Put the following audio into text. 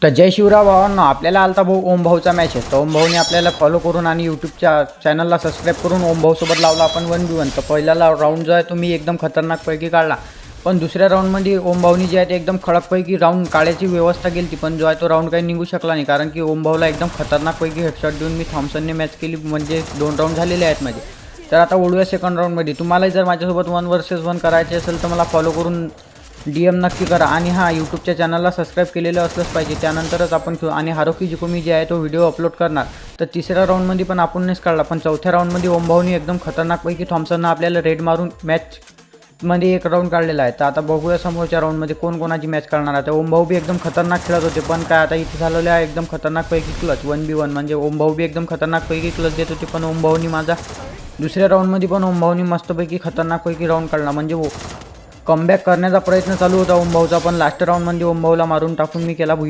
तर जय शिवराय भावांनो, आपल्याला आलता भाऊ ओम भाऊचा मॅच आहे. तर ओम भाऊने आपल्याला फॉलो करून आणि यूट्यूबच्या चॅनलला सबस्क्राईब करून ओम भाऊसोबत लावला आपण 1v1. तर पहिल्याला राऊंड जो आहे तो मी एकदम खतरनाकपैकी काढला, पण दुसऱ्या राऊंडमध्ये ओम भाऊनी जे आहे ते एकदम खडकपैकी राऊंड काढायची व्यवस्था केली ती, पण जो आहे तो राऊंड काही निघू शकला नाही, कारण की ओम भाऊला एकदम खतरनाकपैकी हेडशॉट देऊन मी थॉम्सनने मॅच केली. म्हणजे 2 राऊंड झालेले आहेत माझे. तर आता ओढूया सेकंड राऊंडमध्ये. तुम्हालाही जर माझ्यासोबत 1 vs 1 करायचे असेल तर मला फॉलो करून DM नक्की करा आणि हां, यूट्यूबच्या चॅनलला सबस्क्राईब केलेलं असलंच पाहिजे. त्यानंतरच आपण खेळू. आणि हारोकी जिको मी जे आहे तो व्हिडिओ अपलोड करणार. तर तिसऱ्या राऊंडमध्ये पण आपणच काढला, पण चौथ्या राऊंडमध्ये ओम भाऊनी एकदम खतरनाकपैकी थॉम्सननं आपल्याला रेड मारून मॅचमध्ये एक राऊंड काढलेला आहे. तर आता बघूया समोरच्या राऊंडमध्ये कोणाची मॅच काढणार आहे. तर ओम भाऊ बी एकदम खतरनाक खेळत होते, पण काय आता इथे झालेलं आहे एकदम खतरनाकपैकी क्लच 1v1. म्हणजे ओम भाऊ बी एकदम खतरनाकपैकी क्लच देत होते, पण ओम भाऊनी माझा दुसऱ्या राऊंडमध्ये पण ओम भाऊनी मस्तपैकी खतरनाकपैकी राऊंड काढला. म्हणजे कमबॅक करण्याचा प्रयत्न चालू होता ओम भाऊचा, पण लास्ट राऊंडमध्ये ओम भाऊला मारून टाकून मी केला भुई.